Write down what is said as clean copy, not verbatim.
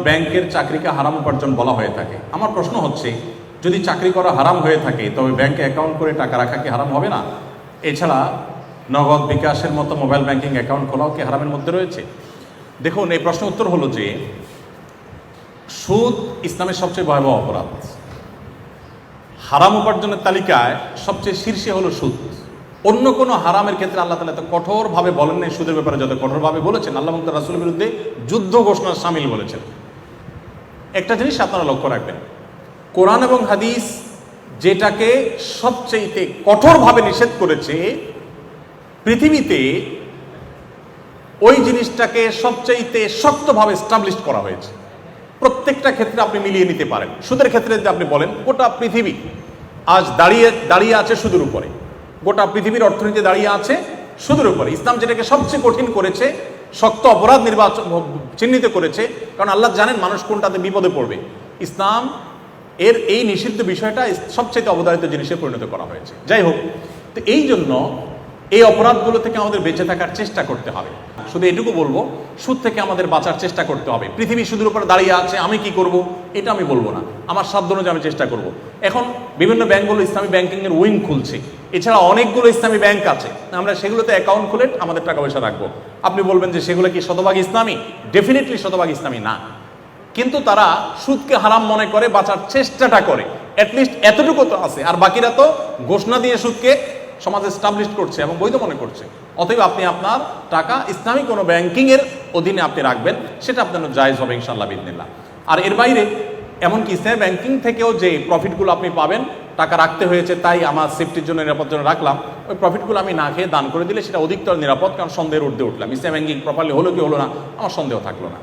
ব্যাংকের চাকরিকে হারাম উপার্জন বলা হয়ে থাকে। আমার প্রশ্ন হচ্ছে, যদি চাকরি করা হারাম হয়ে থাকে তবে ব্যাংকে অ্যাকাউন্ট করে টাকা রাখা কি হারাম হবে না? এছাড়া নগদ বিকাশের মতো মোবাইল ব্যাংকিং অ্যাকাউন্ট খোলাও কি হারামের মধ্যে রয়েছে? দেখুন, এই প্রশ্ন উত্তর হলো যে সুদ ইসলামের সবচেয়ে ভয়াবহ অপরাধ। হারাম উপার্জনের তালিকায় সবচেয়ে শীর্ষে হলো সুদ। অন্য কোনো হারামের ক্ষেত্রে আল্লাহ তাআলা এত কঠোরভাবে বলেন নাই, সুদের ব্যাপারে যত কঠোরভাবে বলেছেন। আল্লাহ এবং তার রাসূলের বিরুদ্ধে যুদ্ধ ঘোষণা শামিল বলেছেন। একটা জিনিস আপনারা লক্ষ্য রাখবেন, কোরআন এবং হাদিস যেটাকে সবচেয়ে কঠোরভাবে নিষেধ করেছে পৃথিবীতে, ওই জিনিসটাকে সবচেয়ে শক্তভাবে এস্টাবলিশ করা হয়েছে। প্রত্যেকটা ক্ষেত্রে আপনি মিলিয়ে নিতে পারেন। সুদের ক্ষেত্রে যদি আপনি বলেন, গোটা পৃথিবী আজ দাঁড়িয়ে আছে সুদের উপরে। গোটা পৃথিবীর অর্থনীতি দাঁড়িয়ে আছে সুদের উপরে। ইসলাম যেটাকে সবচেয়ে কঠিন করেছে, শক্ত অপরাধ চিহ্নিত করেছে, কারণ আল্লাহ জানেন মানুষ কোনটাতে বিপদে পড়বে। ইসলাম এর এই নিষিদ্ধ বিষয়টা সবচেয়ে অবধারিত জিনিসে পরিণত করা হয়েছে। যাই হোক, তো এই জন্য এই অপরাধগুলো থেকে আমাদের বেঁচে থাকার চেষ্টা করতে হবে। শুধু এটুকু বলবো, সুদ থেকে আমাদের বাঁচার চেষ্টা করতে হবে। পৃথিবী সুদের উপরে দাঁড়িয়ে আছে, আমি কি করব এটা আমি বলবো না, আমার সাধ্য অনুযায়ী আমি চেষ্টা করব। এখন বিভিন্ন ব্যাংকগুলো ইসলামী ব্যাংকিংয়ের উইং খুলছে, এছাড়া অনেকগুলো ইসলামী ব্যাংক আছে, আমরা সেগুলোতে অ্যাকাউন্ট খুলে আমাদের টাকা পয়সা রাখবো। আপনি বলবেন যে সেগুলো কি শতভাগ ইসলামী? ডেফিনেটলি শতভাগ ইসলামী না, কিন্তু তারা সুদকে হারাম মনে করে বাঁচার চেষ্টাটা করে। অ্যাটলিস্ট এতটুকু তো আছে, আর বাকিরা তো ঘোষণা দিয়ে সুদকে সমাজে এস্টাবলিশ করছে এবং বৈধ মনে করছে। অতএব আপনি আপনার টাকা ইসলামী কোনো ব্যাংকিংয়ের অধীনে আপনি রাখবেন, সেটা আপনার জায়েজ হবে ইনশাআল্লাহ বিইذনিল্লাহ। আর এর বাইরে এমনকি ইসলামী ব্যাংকিং থেকেও যে প্রফিটগুলো আপনি পাবেন, টাকা রাখতে হয়েছে তাই আমার সেফটির জন্য, নিরাপত্তার জন্য রাখলাম, ওই প্রফিটগুলো আমি না খেয়ে দান করে দিলে সেটা অধিকতর নিরাপদ, কারণ সন্দেহের ঊর্ধ্বে উঠলাম। ইসলামী ব্যাংকিং প্রপারলি হলো কি হলো না, আমার সন্দেহ থাকলো না।